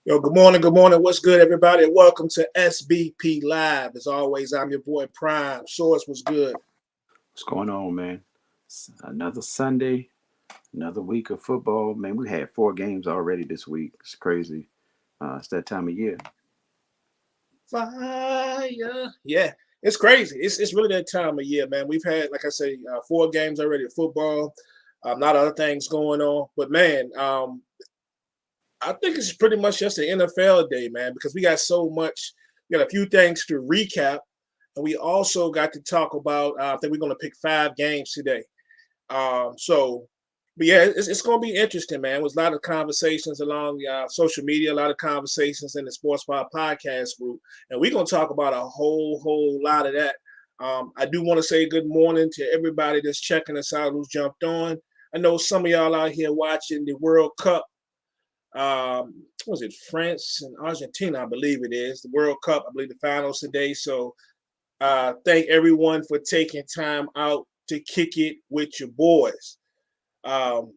Yo, good morning, good morning. What's good, everybody? Welcome to SBP Live. As always, I'm your boy Prime. Source was good. What's going on, man? Another Sunday, another week of football. Man, we had 4 games already this week. It's crazy. It's that time of year. Fire. Yeah, it's crazy. It's really that time of year, man. We've had, like I say, 4 games already of football. A lot of other things going on. But, man, I think it's pretty much just an NFL day, man, because we got so much. We got a few things to recap. And we also got to talk about, I think we're going to pick 5 games today. So, but yeah, it's going to be interesting, man. It was a lot of conversations along social media, a lot of conversations in the Sports Bar podcast group, and we're going to talk about a whole lot of that. I do want to say good morning to everybody that's checking us out, who's jumped on. I know some of y'all out here watching the World Cup. Was it France and Argentina? I believe it is the World Cup. I believe the finals today. So, thank everyone for taking time out to kick it with your boys. Um,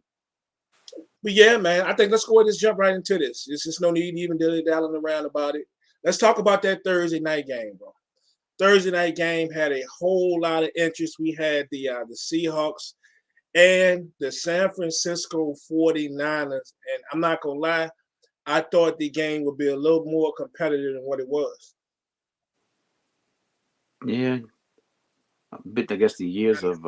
but yeah, man, I think let's go ahead and just jump right into this. There's just no need even dilly-dallying around about it. Let's talk about that Thursday night game, bro. Thursday night game had a whole lot of interest. We had the Seahawks and the San Francisco 49ers. And I'm not going to lie, I thought the game would be a little more competitive than what it was. Yeah, a bit, I guess, the years of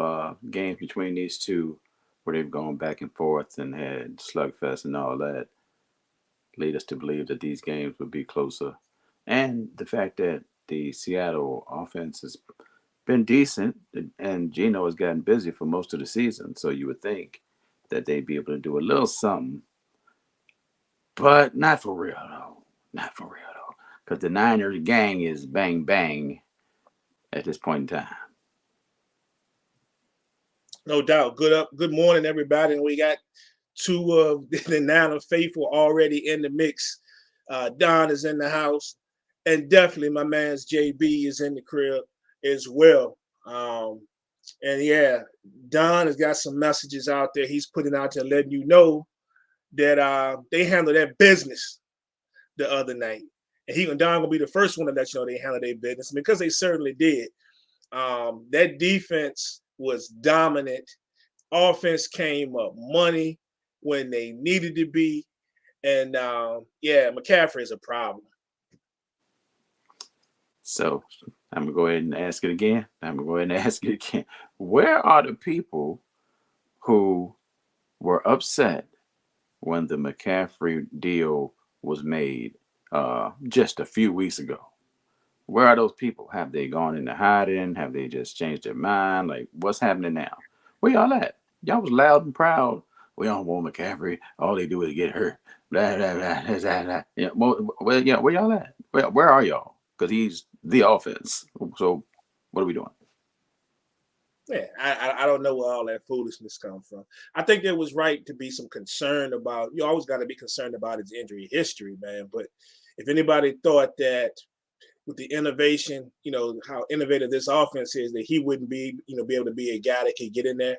games between these two where they've gone back and forth and had slugfest and all that lead us to believe that these games would be closer. And the fact that the Seattle offense has been decent and Gino has gotten busy for most of the season. So you would think that they'd be able to do a little something. But not for real though. Not for real though. Because the Niners gang is bang bang at this point in time. No doubt. Good morning, everybody. And we got two of the Niner faithful already in the mix. Don is in the house, and definitely my man's JB is in the crib as well. And yeah, Don has got some messages out there. He's putting out there letting you know that they handled their business the other night. And he and Don gonna be the first one to let you know they handled their business because they certainly did. That defense was dominant. Offense came up money when they needed to be. And yeah, McCaffrey is a problem. So I'm gonna go ahead and ask it again. I'm gonna go ahead and ask it again. Where are the people who were upset when the McCaffrey deal was made just a few weeks ago? Where are those people? Have they gone into hiding? Have they just changed their mind? Like, what's happening now? Where y'all at? Y'all was loud and proud. We don't want McCaffrey. All they do is get hurt. Blah, blah, blah, blah, blah. Yeah, yeah, where y'all at? Where are y'all? Because he's the offense. So, what are we doing? Yeah, I don't know where all that foolishness comes from. I think there was right to be some concern about. You always got to be concerned about his injury history, man. But if anybody thought that with the innovation, how innovative this offense is, that he wouldn't be able to be a guy that could get in there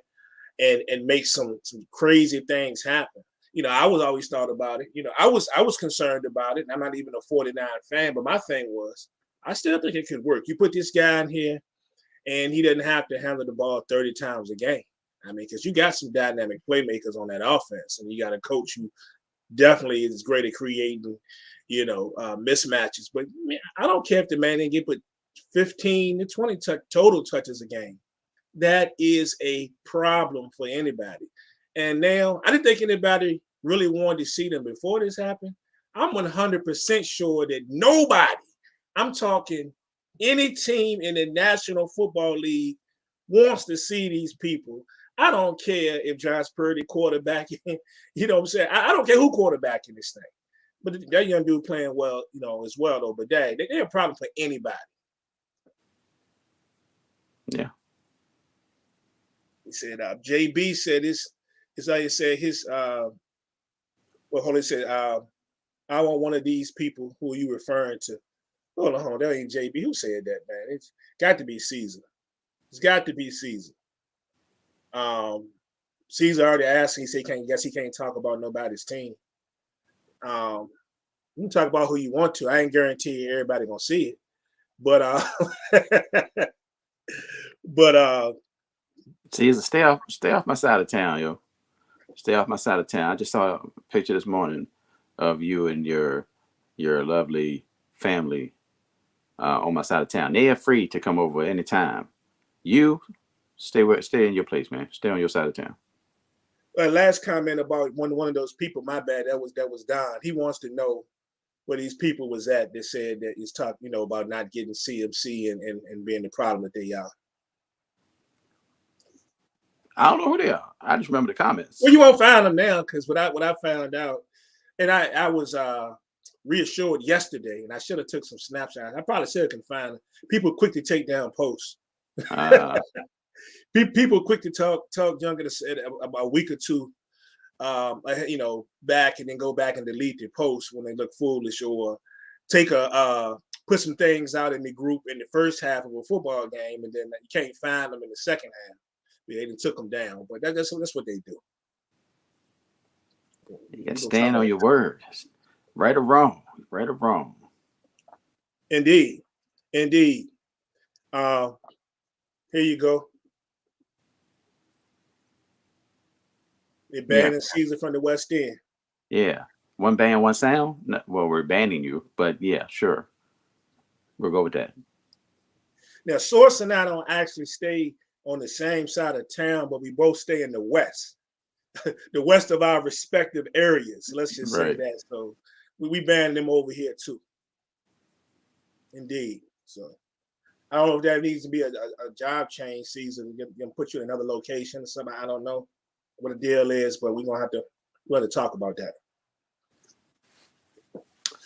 and make some crazy things happen. I was always thought about it. I was concerned about it. And I'm not even a 49 fan, but my thing was, I still think it could work. You put this guy in here, and he doesn't have to handle the ball 30 times a game. I mean, because you got some dynamic playmakers on that offense, and you got a coach who definitely is great at creating, mismatches. But man, I don't care if the man didn't get put 15 to 20 total touches a game. That is a problem for anybody. And now, I didn't think anybody really wanted to see them before this happened. I'm 100% sure that nobody, I'm talking any team in the National Football League, wants to see these people. I don't care if Josh Purdy quarterbacking, you know what I'm saying? I don't care who quarterbacking this thing. But that young dude playing well, as well, though. But they're a problem for anybody. Yeah. He said, JB said this, is how he said his, well, hold on, he said, I want one of these people who are you referring to. Hold on, that ain't JB. Who said that, man? It's got to be Caesar. It's got to be Caesar. Caesar already asked. He said he can't talk about nobody's team. You can talk about who you want to. I ain't guarantee everybody gonna see it, but but See, it's a stay off my side of town, yo. Stay off my side of town. I just saw a picture this morning of you and your lovely family on my side of town. They are free to come over anytime. You stay in your place, man. Stay on your side of town. last comment about one of those people. My bad. That was Don. He wants to know where these people was at that said that he's talking, about not getting CMC and being the problem that they are. I don't know who they are. I just remember the comments. Well, you won't find them now because what I found out, and I was reassured yesterday, and I should have took some snapshots. I probably still can find them. People quick to take down posts. People quick to talk junk about a week or two, back and then go back and delete their posts when they look foolish or take put some things out in the group in the first half of a football game, and then you can't find them in the second half. They didn't took them down, but that's what they do. You got to stand on your word, right or wrong, right or wrong. Indeed. Here you go. They're banning Caesar from the West End. Yeah, one band, one sound. No, well, we're banning you, but yeah, sure, we'll go with that. Now, Source and I don't actually stay on the same side of town, but we both stay in the West, the west of our respective areas. Let's just say that. So we banned them over here too. Indeed. So I don't know if that needs to be a job change season. Gonna put you in another location or something. I don't know what the deal is, but we're gonna have to talk about that.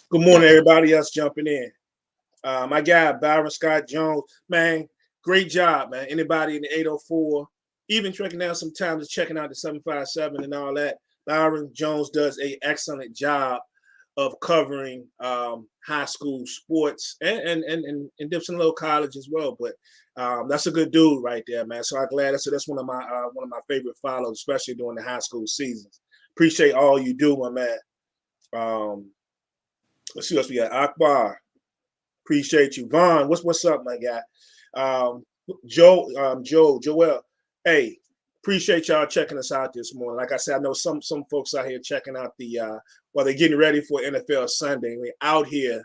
Good morning, everybody else jumping in. My guy Byron Scott Jones, man. Great job, man. Anybody in the 804, even checking out sometimes checking out the 757 and all that. Byron Jones does an excellent job of covering high school sports and dips in a little college as well. But that's a good dude right there, man. So I'm glad that's one of my favorite follows, especially during the high school seasons. Appreciate all you do, my man. Let's see what else we got. Akbar, appreciate you. Vaughn, what's up, my guy? Joel, hey, appreciate y'all checking us out this morning. Like I said, I know some folks out here checking out while they're getting ready for NFL Sunday. We're out here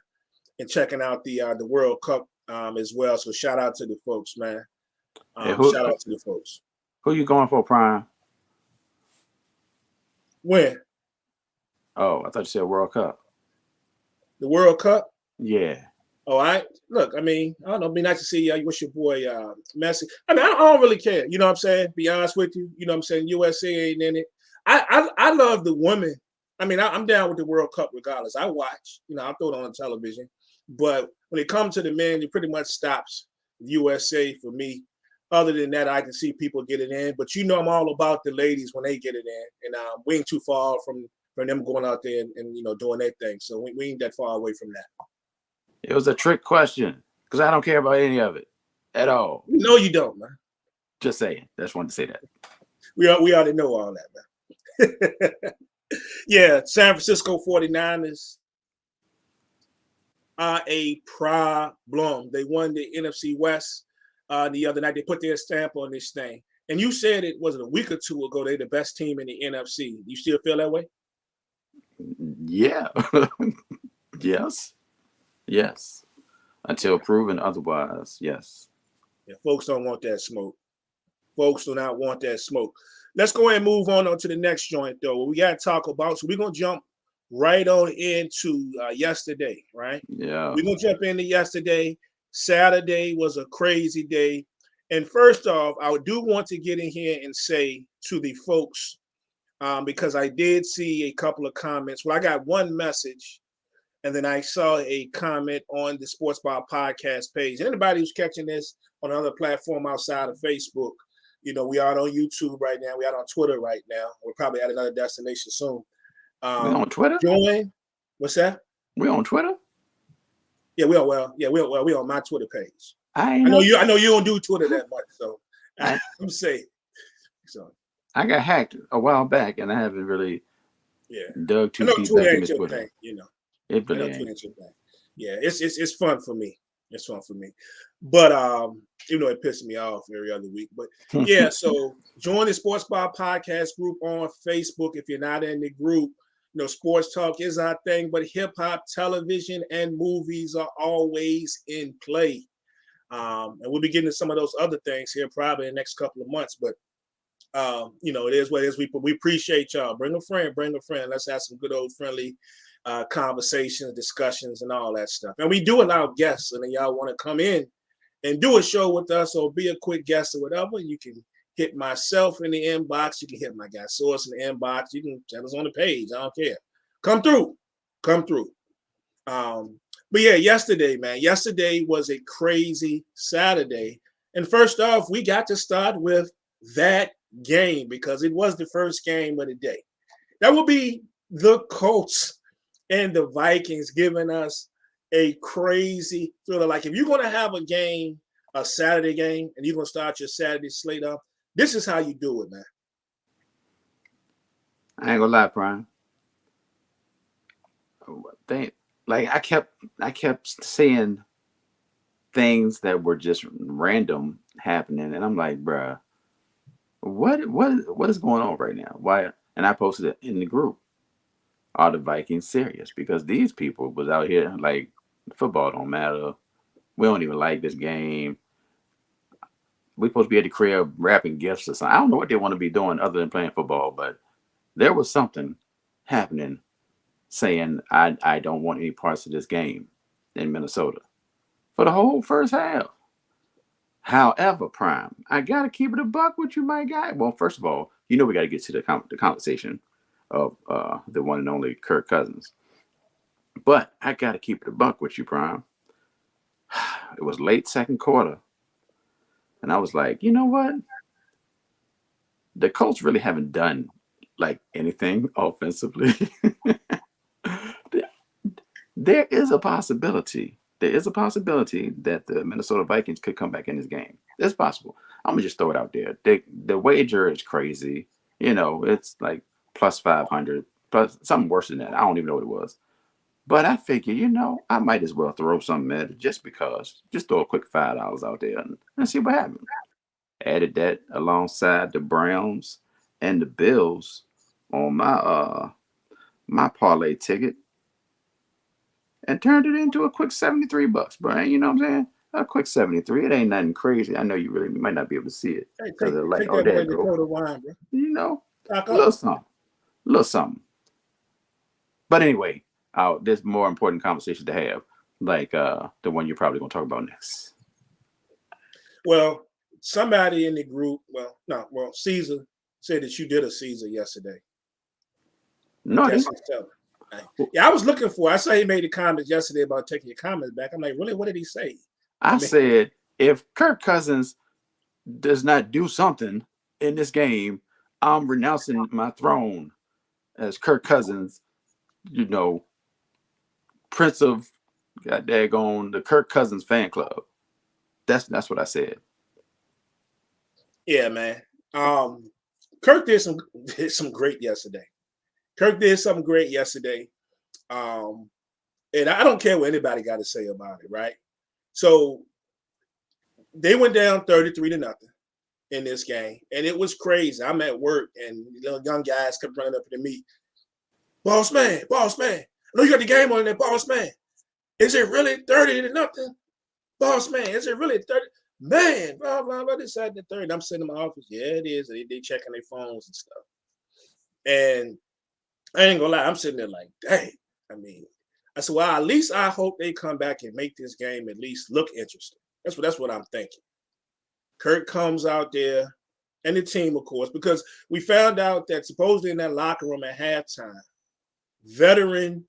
and checking out the World Cup as well. So shout out to the folks, man. Shout out to the folks. Who you going for, Prime? When? Oh, I thought you said World Cup. The World Cup? Yeah. Oh, look, I mean, I don't know. It'd be nice to see what's your boy Messi. I mean, I don't really care. You know what I'm saying? Be honest with you. You know what I'm saying? USA ain't in it. I love the women. I mean, I'm down with the World Cup regardless. I watch. I'll throw it on television. But when it comes to the men, it pretty much stops USA for me. Other than that, I can see people get it in. But I'm all about the ladies when they get it in. And we ain't too far from them going out there and doing their thing. So we ain't that far away from that. It was a trick question because I don't care about any of it at all. No, you don't, man. Just saying. Just wanted to say that. We already know all that, man. Yeah, San Francisco 49ers are a problem. They won the NFC West the other night. They put their stamp on this thing. And you said it was a week or two ago they're the best team in the NFC. You still feel that way? Yeah. Yes. Until proven otherwise, yes. Yeah, folks don't want that smoke. Folks do not want that smoke. Let's go ahead and move on to the next joint, though. What we got to talk about. So we're going to jump right on into yesterday, right? Yeah. We're going to jump into yesterday. Saturday was a crazy day. And first off, I do want to get in here and say to the folks, because I did see a couple of comments. Well, I got one message. And then I saw a comment on the Sports Bar podcast page. Anybody who's catching this on another platform outside of Facebook, we are on YouTube right now. We are on Twitter right now. We're probably at another destination soon. We on Twitter? Join. What's that? We on Twitter? Yeah, we are. Well, yeah, we on my Twitter page. I know you don't do Twitter that much, so I'm saying. So I got hacked a while back, and I haven't really dug too deep back into Twitter. Thing, It I know really two ain't. inch back. Yeah, it's fun for me. It's fun for me. But even though it pisses me off every other week. But yeah, so join the Sports Bar Podcast group on Facebook if you're not in the group. Sports talk is our thing, but hip hop, television, and movies are always in play. And we'll be getting to some of those other things here probably in the next couple of months. But it is what it is. We appreciate y'all. Bring a friend. Let's have some good old friendly conversations, discussions, and all that stuff. And we do allow guests, and then y'all want to come in and do a show with us or be a quick guest or whatever. You can hit myself in the inbox. You can hit my guy Source in the inbox. You can tell us on the page. I don't care. Come through. But yeah, yesterday, man. Yesterday was a crazy Saturday. And first off, we got to start with that game because it was the first game of the day. That will be the Colts and the Vikings giving us a crazy thriller. Like if you're going to have a game, a Saturday game, and you're going to start your Saturday slate up, this is how you do it, man. I ain't gonna lie, Prime. They like I kept seeing things that were just random happening, and I'm like, bruh, what is going on right now? Why? And I posted it in the group. Are the Vikings serious? Because these people was out here like football don't matter. We don't even like this game. We supposed to be at the crib wrapping gifts or something. I don't know what they want to be doing other than playing football, but there was something happening saying I don't want any parts of this game in Minnesota for the whole first half. However, Prime, I gotta keep it a buck with you, my guy. Well, first of all, we gotta get to the conversation of the one and only Kirk Cousins. But I gotta keep it a buck with you, Prime. It was late second quarter, and I was like, you know what? The Colts really haven't done like anything offensively. There is a possibility. There is a possibility that the Minnesota Vikings could come back in this game. It's possible. I'm gonna just throw it out there. The wager is crazy. It's like plus 500, plus something worse than that. I don't even know what it was. But I figure, I might as well throw something at it just because. Just throw a quick $5 out there and see what happens. Added that alongside the Browns and the Bills on my parlay ticket and turned it into a quick $73, Brian. You know what I'm saying? A quick 73. It ain't nothing crazy. I know you might not be able to see it Hey, because they're like, take oh, that there boy it go. Dakota wine, bro. Stock A little up. something, a little something. But anyway, there's more important conversations to have, like the one you're probably gonna talk about next. Well, somebody in the group, Caesar said that you did a Caesar yesterday. No, That's his telling. Yeah, I was looking for. I saw he made a comment yesterday about taking your comments back. I'm like, really? What did he say? I said if Kirk Cousins does not do something in this game, I'm renouncing my throne as Kirk Cousins. Prince of God daggone the Kirk Cousins fan club. That's what I said. Yeah, man. Kirk did some great yesterday. Kirk did something great yesterday. And I don't care what anybody got to say about it, right? So they went down 33-0 in this game, and it was crazy. I'm at work, and young guys kept running up to me. Boss man, I know you got the game on there, boss man. Is it really 30-0? Boss man, is it really 30? Man, blah, blah, blah, this, that, the third. I'm sitting in my office. Yeah, it is. They checking their phones and stuff. And I ain't gonna lie, I'm sitting there like, dang. I said, well, at least I hope they come back and make this game at least look interesting. That's what I'm thinking. Kirk comes out there, and the team, of course, because we found out that supposedly in that locker room at halftime, veteran,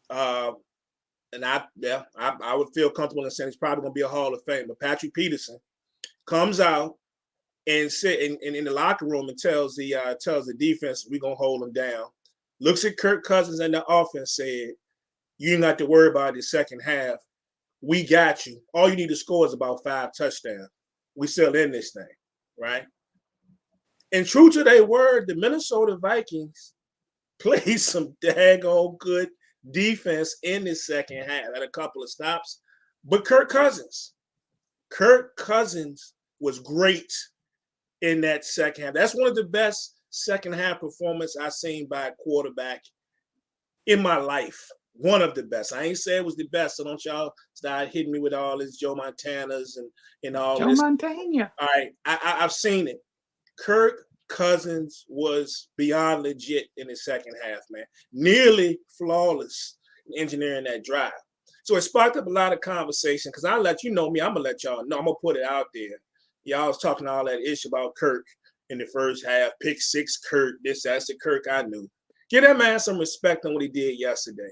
and I would feel comfortable in saying he's probably going to be a Hall of Fame, but Patrick Peterson comes out and sit in the locker room and tells the defense we're going to hold them down. Looks at Kirk Cousins and the offense, said, you ain't got to worry about the second half. We got you. All you need to score is about 5 touchdowns. We still in this thing, right? And true to their word, the Minnesota Vikings played some daggone good defense in the second half. Had a couple of stops, but Kirk Cousins was great in that second half. That's one of the best second half performance I've seen by a quarterback in my life. One of the best. I ain't say it was the best, so don't y'all start hitting me with all this Joe Montanas and all Joe this. Montana. All right, I've seen it. Kirk Cousins was beyond legit in the second half, man. Nearly flawless in engineering that drive. So it sparked up a lot of conversation because I let you know me. I'm gonna let y'all know. I'm gonna put it out there. Y'all was talking all that ish about Kirk in the first half. Pick six, Kirk. That's the Kirk I knew. Give that man some respect on what he did yesterday.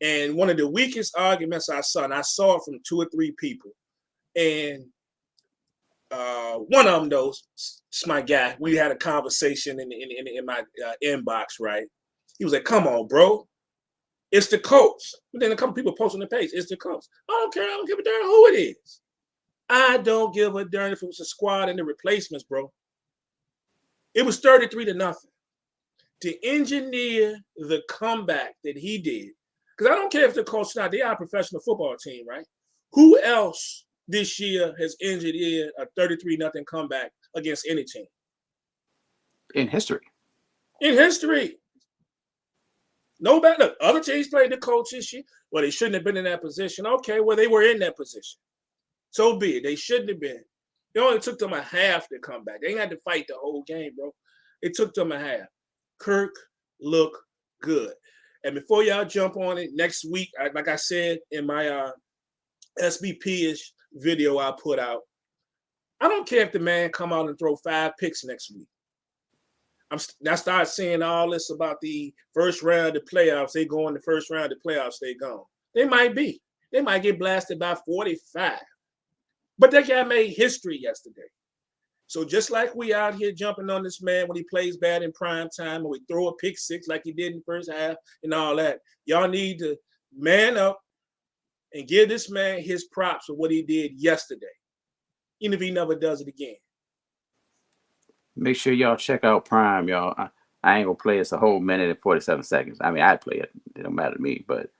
And one of the weakest arguments I saw, and I saw it from 2 or 3 people, and one of them, though, it's my guy. We had a conversation in my inbox, right? He was like, "Come on, bro, it's the Colts." But then a couple people posted on the page, "It's the Colts." I don't care. I don't give a darn who it is. I don't give a darn if it was a squad and the replacements, bro. It was 33-0 to engineer the comeback that he did. Because I don't care if the Colts not, they are a professional football team, right? Who else this year has engineered a 33-0 comeback against any team? In history. In history. Nobody. Look, other teams played the Colts this year. Well, they shouldn't have been in that position. Okay, well, they were in that position. So be it. They shouldn't have been. It only took them a half to come back. They ain't had to fight the whole game, bro. It took them a half. Kirk looked good. And before y'all jump on it, next week, like I said in my SBP-ish video I put out, I don't care if the man come out and throw 5 picks next week. I start seeing all this about the first round of the playoffs. They go in the first round of the playoffs, they gone. They might be. They might get blasted by 45. But that guy made history yesterday. So just like we out here jumping on this man when he plays bad in prime time, or we throw a pick 6 like he did in the first half and all that, y'all need to man up and give this man his props for what he did yesterday, even if he never does it again. Make sure y'all check out Prime, y'all. I ain't gonna play it's a whole minute and 47 seconds. I mean, I'd play it. It don't matter to me, but it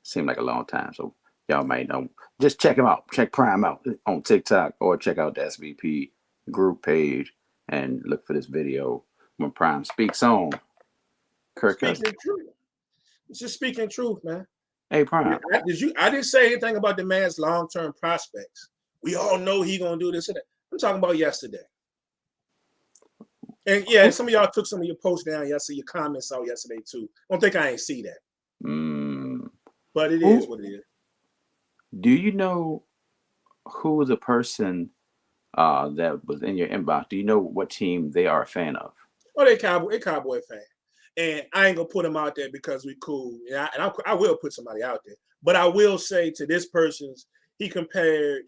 seemed like a long time. So y'all might know. Just check him out. Check Prime out on TikTok or check out the SBP group page and look for this video when Prime speaks on Kirk Cousins. Speaking truth. It's just speaking truth, man. Hey, Prime. I didn't say anything about the man's long-term prospects. We all know he gonna do this and that. I'm talking about yesterday. And yeah, some of y'all took some of your posts down yesterday, your comments out yesterday too. Don't think I ain't see that. But it is what it is. Do you know who the person that was in your inbox? Do you know what team they are a fan of? Oh, they Cowboy fan. And I ain't gonna put them out there because we cool. And I will put somebody out there. But I will say to this person's, he compared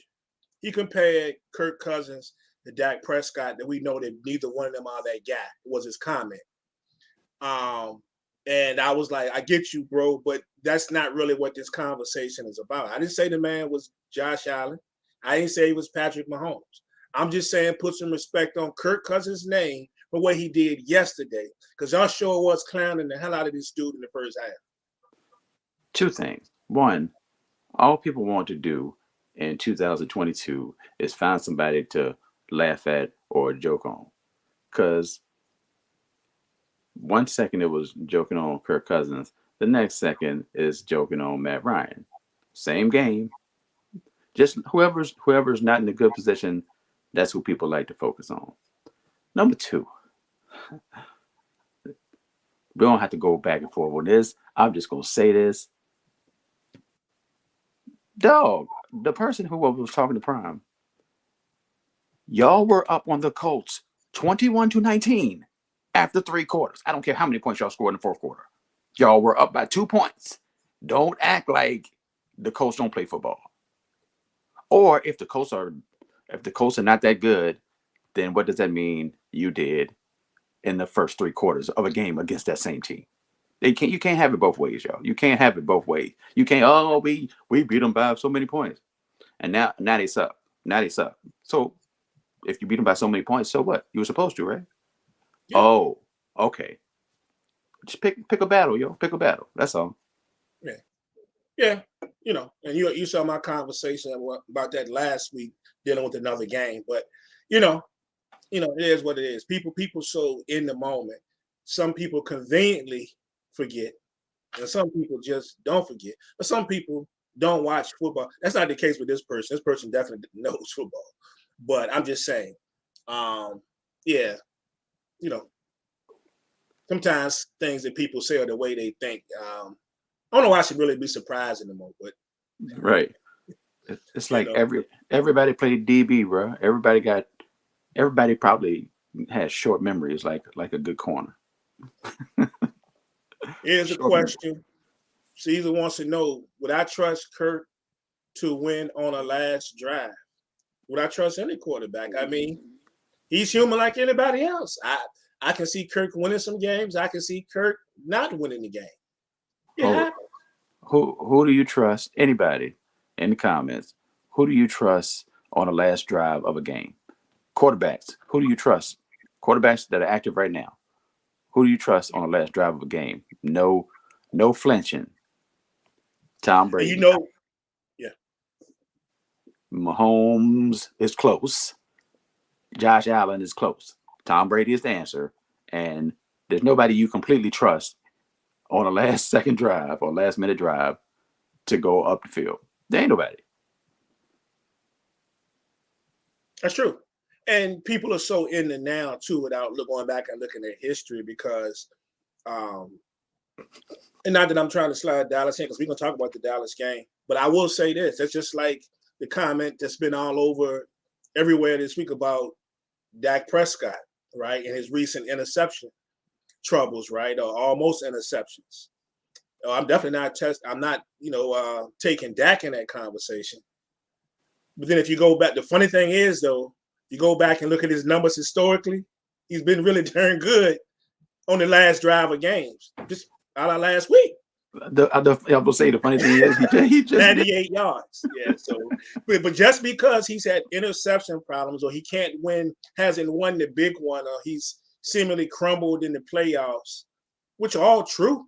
Kirk Cousins to Dak Prescott, that we know that neither one of them are that guy, was his comment. And I was like, I get you, bro, but that's not really what this conversation is about. I didn't say the man was Josh Allen. I didn't say he was Patrick Mahomes. I'm just saying put some respect on Kirk Cousins' name for what he did yesterday, because y'all sure was clowning the hell out of this dude in the first half. 2 things. One, all people want to do in 2022 is find somebody to laugh at or joke on. Because 1 second it was joking on Kirk Cousins, the next second is joking on Matt Ryan. Same game. Just whoever's not in a good position, that's who people like to focus on. Number 2, we don't have to go back and forth on this. I'm just gonna say this. Dog, the person who was talking to Prime, y'all were up on the Colts 21-19 after 3 quarters. I don't care how many points y'all scored in the 4th quarter. Y'all were up by 2 points. Don't act like the Colts don't play football. Or if the Colts are not that good, then what does that mean you did in the first 3 quarters of a game against that same team? You can't have it both ways, y'all. You can't have it both ways. You can't, we beat them by so many points. And now they suck. Now they suck. So if you beat them by so many points, so what? You were supposed to, right? Yeah. Oh, okay. Just pick a battle, yo. Pick a battle. That's all. Yeah, yeah. And you saw my conversation about that last week dealing with another game, but you know, it is what it is. People so in the moment. Some people conveniently forget, and some people just don't forget. But some people don't watch football. That's not the case with this person. This person definitely knows football. But I'm just saying, yeah, you know, sometimes things that people say are the way they think. I don't know why I should really be surprised anymore, but Right. It's you like know, everybody played DB, bro. Everybody probably has short memories, like a good corner. here's a Short memory. question. Caesar wants to know: would I trust Kirk to win on a last drive? Would I trust any quarterback? I mean, he's human like anybody else. I can see Kirk winning some games. I can see Kirk not winning the game. It Oh, happens. who do you trust? Anybody in the comments? Who do you trust on the last drive of a game? Quarterbacks. Who do you trust? Quarterbacks that are active right now. Who do you trust on the last drive of a game? No, no flinching. Tom And Brady. yeah, Mahomes is close. Josh Allen is close. Tom Brady is the answer. And there's nobody you completely trust on a last second drive or last minute drive to go up the field. There ain't nobody. that's true. And people are so in the now too, without going back and looking at history, because, um, and not that I'm trying to slide Dallas in, because we're gonna talk about the Dallas game. But I will say this: that's just like the comment that's been all over everywhere this week about Dak Prescott, right, and his recent interception troubles, right, or almost interceptions. I'm definitely not I'm not, taking Dak in that conversation. But then if you go back, the funny thing is though, you go back and look at his numbers historically, he's been really darn good on the last drive of games, just out of last week. I will say the funny thing is he just did. 98 yards. Yeah. So, but just because he's had interception problems or he can't win, hasn't won the big one, or he's seemingly crumbled in the playoffs, which are all true,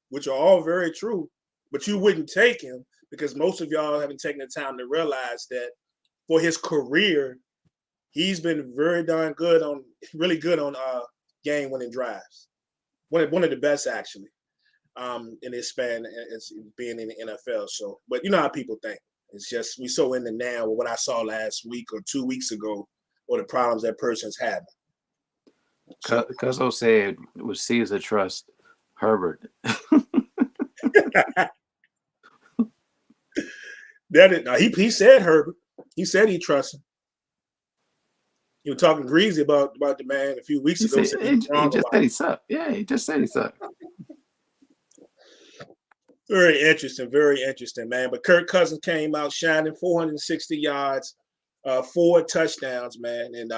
which are all very true, but you wouldn't take him because most of y'all haven't taken the time to realize that for his career, he's been very darn good on, really good on game winning drives. One of the best actually, in his span as being in the NFL. So, but you know how people think. It's just we so in the now with what I saw last week or 2 weeks ago, or the problems that person's having. So Cuzzo said, "Would Caesar trust Herbert?" that is, now he said Herbert. He said he trusts him. He was talking greasy about the man a few weeks He ago. said Said he was he wrong just about said it. he sucked. Yeah, he just said he sucked. Very interesting, man. But Kirk Cousins came out shining, 460 yards, 4 touchdowns, man. And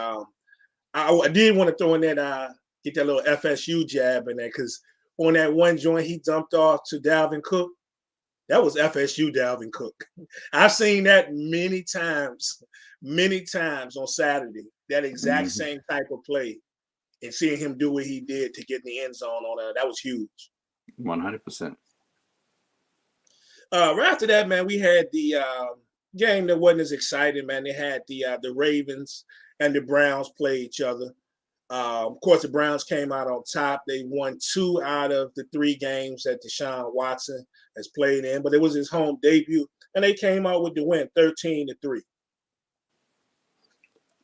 I did want to throw in that get that little FSU jab in there because on that one joint he dumped off to Dalvin Cook. That was FSU Dalvin Cook. I've seen that many times on Saturday. That exact Mm-hmm. same type of play, and seeing him do what he did to get in the end zone on that was huge. 100%. Right after that, man, we had the game that wasn't as exciting, man. They had the Ravens and the Browns play each other. Of course, the Browns came out on top. They won 2 out of the 3 games that Deshaun Watson has played in, but it was his home debut, and they came out with the win, 13-3.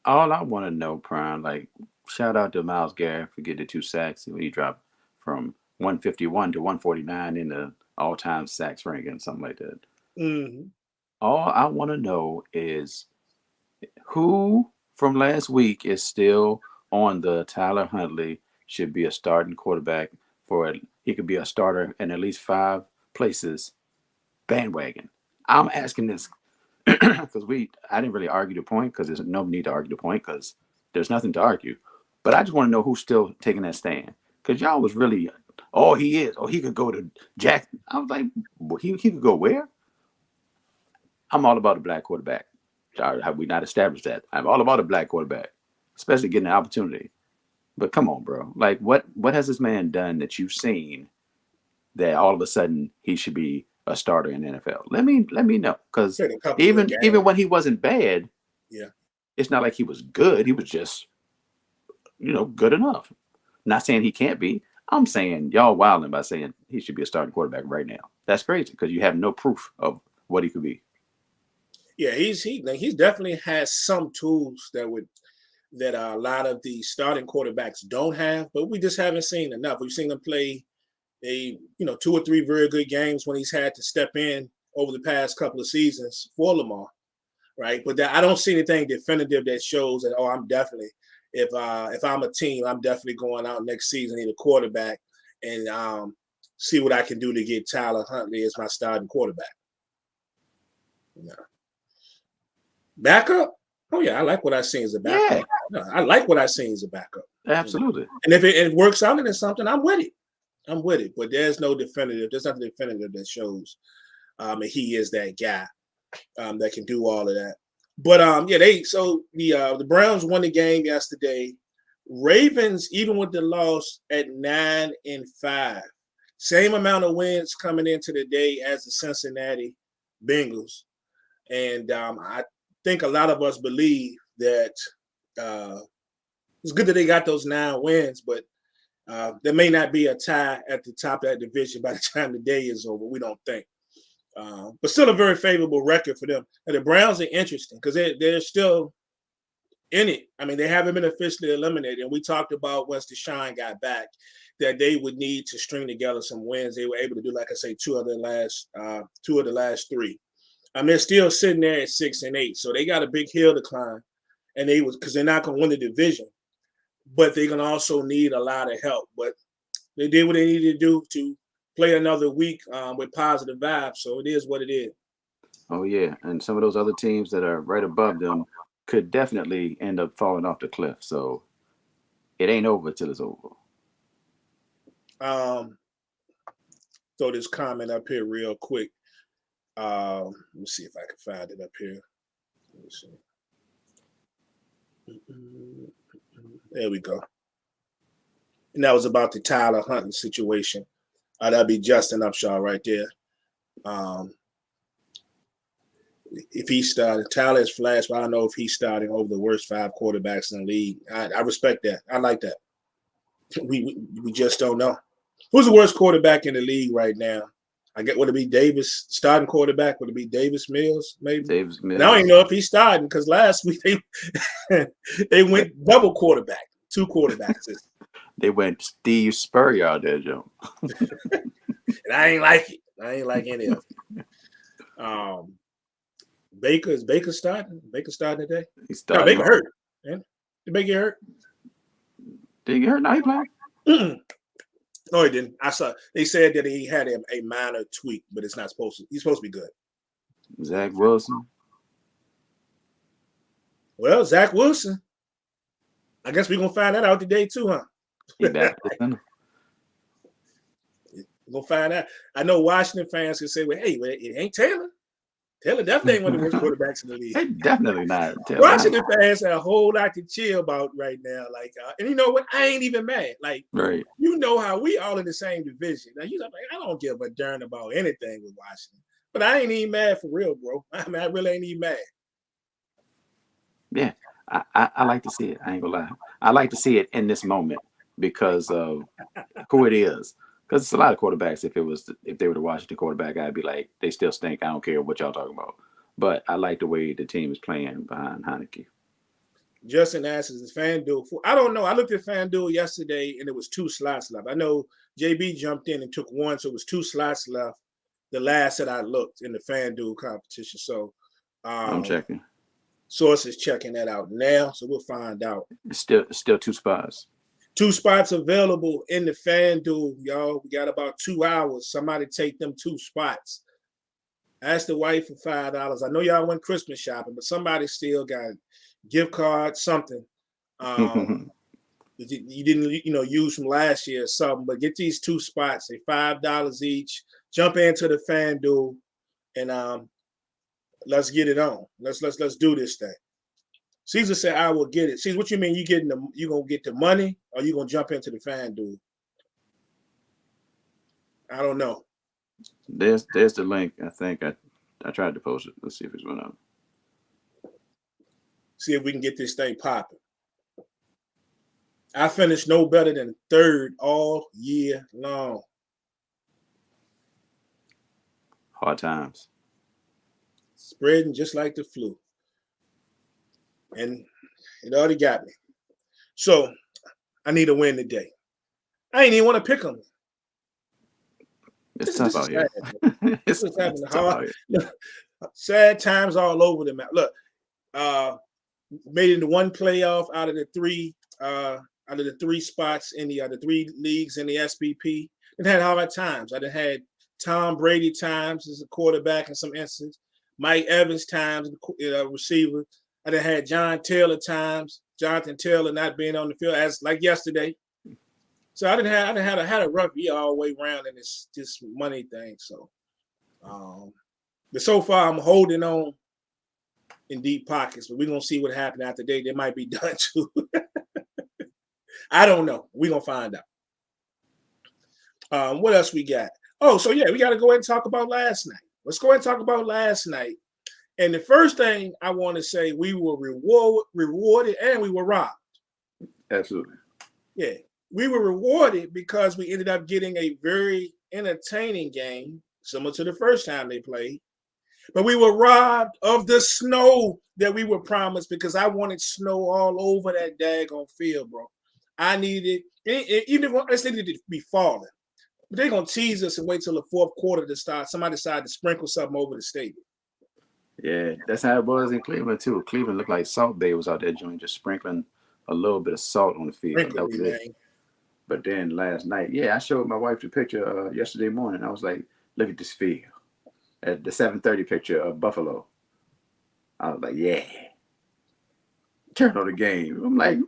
All I want to know, Prime, like, shout out to Miles Garrett for getting the 2 sacks when he dropped from 151 to 149 in the all-time sacks ranking, something like that. Mm-hmm. All I want to know is who from last week is still on the Tyler Huntley should be a starting quarterback for it. He could be a starter in at least 5 places bandwagon. I'm asking this because I didn't really argue the point because there's no need to argue the point because there's nothing to argue. But I just want to know who's still taking that stand because y'all was really, oh, he is, oh, he could go to Jack. I was like, well, he could go where? I'm all about a black quarterback. Have we not established that? I'm all about a black quarterback, especially getting an opportunity. But come on, bro. Like, what has this man done that you've seen that all of a sudden he should be a starter in the NFL? Let me know, because Played a couple good even games. when he wasn't bad, Yeah. it's not like he was good. He was just good enough. Not saying he can't be. I'm saying y'all wilding by saying he should be a starting quarterback right now. That's crazy because you have no proof of what he could be. Yeah, he definitely has some tools that a lot of the starting quarterbacks don't have, but we just haven't seen enough. We've seen him play two or three very good games when he's had to step in over the past couple of seasons for Lamar, right? But I don't see anything definitive that shows that I'm definitely if I'm a team, I'm definitely going out next season need a quarterback and see what I can do to get Tyler Huntley as my starting quarterback. Yeah. Backup? Oh yeah, I like what I seen as a backup. Yeah, I like what I seen as a backup. absolutely. And if it works out into something, I'm with it. I'm with it. But there's nothing definitive that shows he is that guy that can do all of that. But the Browns won the game yesterday. Ravens, even with the loss at 9-5, same amount of wins coming into the day as the Cincinnati Bengals. And I think a lot of us believe that it's good that they got those 9 wins, but there may not be a tie at the top of that division by the time the day is over. We don't think. But still a very favorable record for them. And the Browns are interesting because they're still in it. I mean, they haven't been officially eliminated. And we talked about once Deshaun got back that they would need to string together some wins. They were able to do, like I say, two of the last 3. They're still sitting there at 6-8, so they got a big hill to climb, and because they're not going to win the division, but they're going to also need a lot of help. But they did what they needed to do to play another week with positive vibes, so it is what it is. Oh yeah, and some of those other teams that are right above them could definitely end up falling off the cliff. So it ain't over till it's over. Throw this comment up here real quick. Let me see if I can find it up here. Let me see. There we go. And that was about the Tyler Huntley situation. That'd be Justin Upshaw right there. If he started, Tyler is flashed, but I don't know if he's starting over the worst 5 quarterbacks in the league. I respect that. I like that. We just don't know. Who's the worst quarterback in the league right now? Would it be Davis starting quarterback? Would it be Davis Mills? Maybe. Davis Mills. And I don't even know if he's starting because last week they went double quarterback, 2 quarterbacks. They went Steve Spurrier out there, Joe. And I ain't like it. I ain't like any of it. Baker starting? Baker starting today? He's starting. No, Baker hurt. Man. Did Baker get hurt? Did he get hurt? No, he playing. No, he didn't. I saw they said that he had a minor tweak, but it's not supposed to. He's supposed to be good. Zach Wilson. Well, Zach Wilson. I guess we're gonna find that out today too, huh? He back. We're gonna find out. I know Washington fans can say, "Well, hey, it ain't Taylor. Taylor definitely ain't one of the worst quarterbacks in the league." They definitely not. Washington fans have a whole lot to chill about right now. Like, and you know what? I ain't even mad. Like, right. You know how we all in the same division. Now you like, I don't give a darn about anything with Washington, but I ain't even mad for real, bro. I mean, I really ain't even mad. Yeah, I like to see it. I ain't gonna lie. I like to see it in this moment because of who it is. Because it's a lot of quarterbacks. If they were the Washington quarterback, I'd be like, they still stink. I don't care what y'all talking about. But I like the way the team is playing behind Heineke. Justin asks, is FanDuel? I don't know. I looked at FanDuel yesterday, and it was 2 slots left. I know JB jumped in and took 1, so it was 2 slots left. The last that I looked in the FanDuel competition. So I'm checking. Source is checking that out now, so we'll find out. It's still 2 spots. 2 spots available in the FanDuel, y'all. We got about 2 hours. Somebody take them 2 spots. Ask the wife for $5. I know y'all went Christmas shopping, but somebody still got gift card, something. You didn't, use from last year or something. But get these 2 spots. They're $5 each. Jump into the FanDuel and let's get it on. Let's do this thing. Caesar said, "I will get it." Caesar, what you mean? You gonna get the money, or you gonna jump into the FanDuel? I don't know. There's the link. I think I tried to post it. Let's see if it's went up. See if we can get this thing popping. I finished no better than third all year long. Hard times. Spreading just like the flu. And it already got me. So I need a win today. I ain't even want to pick them. It's tough out here. It's it's tough out here. Sad times all over the map. Look, made it into one playoff out of the three spots in the 3 leagues in the SBP. It had hard times. I had Tom Brady times as a quarterback in some instances, Mike Evans times as a receiver. I had Jonathan Taylor not being on the field as like yesterday. So I had a rough year all the way around in this money thing. So, but so far I'm holding on in deep pockets. But we're gonna see what happens after they might be done too. I don't know. We're gonna find out. What else we got? Oh, so yeah, we got to go ahead and talk about last night. Let's go ahead and talk about last night. And the first thing I want to say, we were rewarded and we were robbed. Absolutely. Yeah, we were rewarded because we ended up getting a very entertaining game, similar to the first time they played. But we were robbed of the snow that we were promised because I wanted snow all over that daggone field, bro. I needed it, even if it's needed to be falling. But they're gonna tease us and wait till the fourth quarter to start. Somebody decided to sprinkle something over the stadium. Yeah, that's how it was in Cleveland too. Cleveland looked like Salt Bay was out there doing just sprinkling a little bit of salt on the field. That was it. But then last night, yeah, I showed my wife the picture yesterday morning. I was like, look at this field. At the 7:30 picture of Buffalo. I was like, yeah. Turn on the game. I'm like,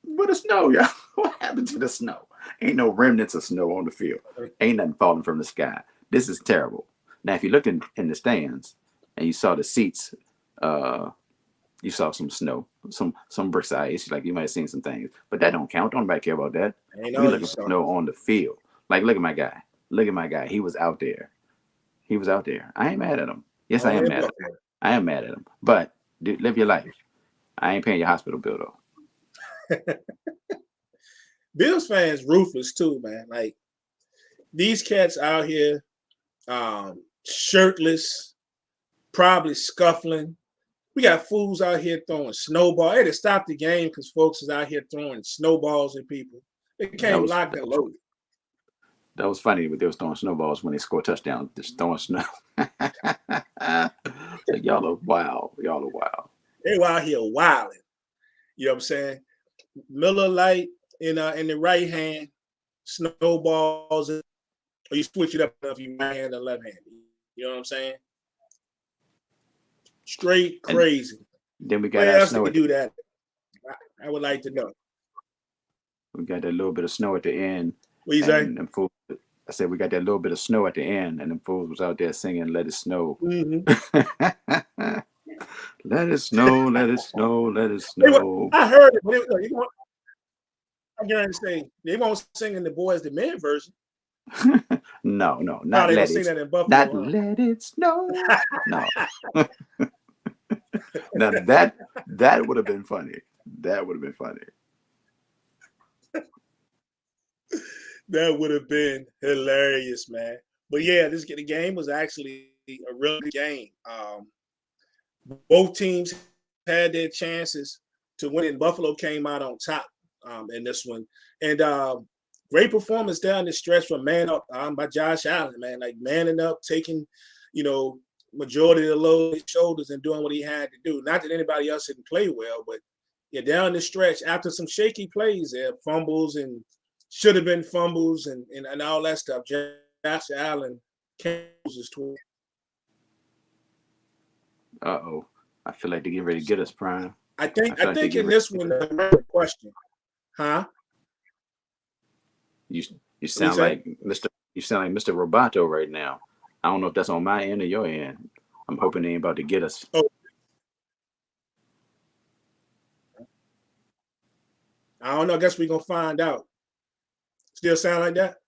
but the snow, y'all. What happened to the snow? Ain't no remnants of snow on the field. Ain't nothing falling from the sky. This is terrible. Now, if you look in the stands and you saw the seats, you saw some snow, some bricks ice. Like you might have seen some things, but that don't count. Don't nobody care about that. We looking for snow on the field. Like, look at my guy. Look at my guy. He was out there. He was out there. I ain't mad at him. Yes, I am mad at him. I am mad at him. But dude, live your life. I ain't paying your hospital bill though. Bills fans ruthless too, man. Like these cats out here, shirtless, probably scuffling. We got fools out here throwing snowballs. They had to stop the game because folks is out here throwing snowballs at people. They came locked and loaded. That was funny, but they was throwing snowballs when they scored touchdowns. Just throwing snow. Like, y'all are wild. Y'all are wild. They were out here wilding. You know what I'm saying? Miller Lite in the right hand, snowballs, or you switch it up if you right hand or left hand. You know what I'm saying? Straight crazy. And then we got our snow. Do that. I would like to know. We got that little bit of snow at the end. What you say? I said we got that little bit of snow at the end, and them fools was out there singing "Let It Snow." Mm-hmm. Let it snow, let it snow, let it snow. I heard it. I guarantee say they won't sing in the Boys the Men version. No, not they let it. Sing that in Buffalo, not let it snow. No. Now that would have been funny. That would have been funny. That would have been hilarious, man. But yeah, the game was actually a real good game. Both teams had their chances to win, and Buffalo came out on top in this one. And great performance down the stretch from man up by Josh Allen, man. Like manning up, taking, majority of the load on his shoulders and doing what he had to do. Not that anybody else didn't play well, but yeah, down the stretch after some shaky plays there, fumbles and should have been fumbles and all that stuff. Josh Allen carries his tool. Uh-oh. I feel like they're getting ready to get us, Prime. I think in this one, the question. Huh? You sound like Mr. Roboto right now. I don't know if that's on my end or your end. I'm hoping they ain't about to get us. Oh. I don't know. I guess we're gonna find out. Still sound like that?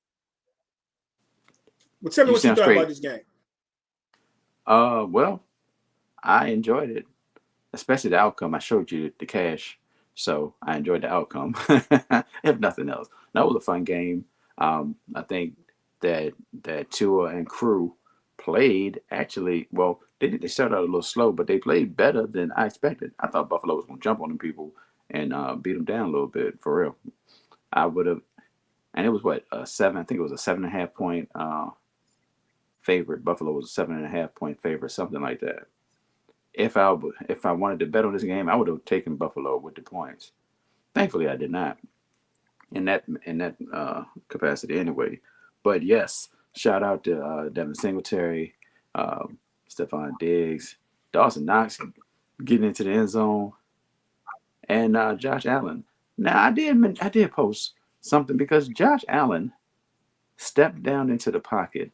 But tell me You what you sound thought about straight. this game. Well, I enjoyed it, especially the outcome. I showed you the cash, so I enjoyed the outcome, if nothing else. That was a fun game. I think that Tua and crew played actually well. They started out a little slow, but they played better than I expected. I thought Buffalo was going to jump on them people and beat them down a little bit for real. I would have, and it was what a seven. I think it was a 7.5 point favorite. Buffalo was a 7.5 point favorite, something like that. If I wanted to bet on this game, I would have taken Buffalo with the points. Thankfully, I did not in that capacity anyway. But yes, shout out to Devin Singletary, Stephon Diggs, Dawson Knox getting into the end zone, and Josh Allen. Now I did post something because Josh Allen stepped down into the pocket.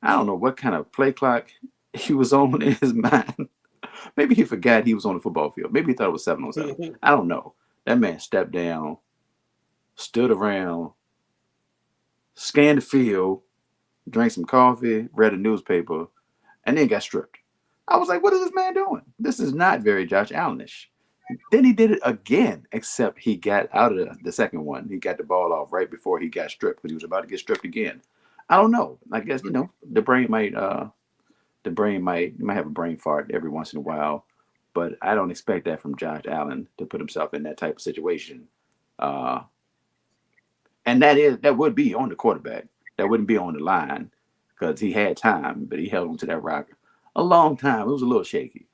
I don't know what kind of play clock he was on in his mind. Maybe he forgot he was on the football field. Maybe he thought it was 7 on 7. I don't know. That man stepped down, stood around, scanned the field, drank some coffee, read a newspaper, and then got stripped. I was like, what is this man doing? This is not very Josh Allenish. Then he did it again, except he got out of the second one. He got the ball off right before he got stripped because he was about to get stripped again. I don't know. I guess the brain might have a brain fart every once in a while, but I don't expect that from Josh Allen to put himself in that type of situation. Uh, and that would be on the quarterback. That wouldn't be on the line because he had time, but he held on to that rock a long time. It was a little shaky.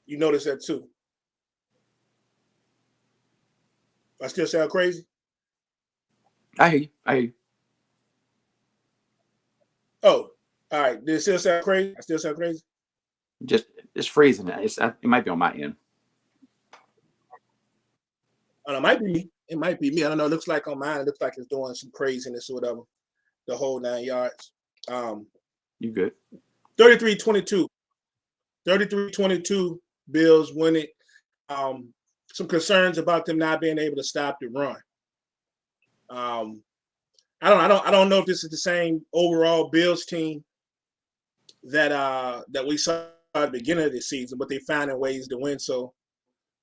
You notice that too. I still sound crazy. I hear you. I hear you. Oh, all right. Did it still sound crazy? I still sound crazy. Just it's freezing. It might be on my end. And it might be me. It might be me. I don't know. It looks like on mine, it looks like it's doing some craziness or whatever. The whole 9 yards. Um, You good? 33-22. 33-22. Bills win it. Um, some concerns about them not being able to stop the run. I don't know if this is the same overall Bills team that we saw at the beginning of the season, but they finding ways to win. So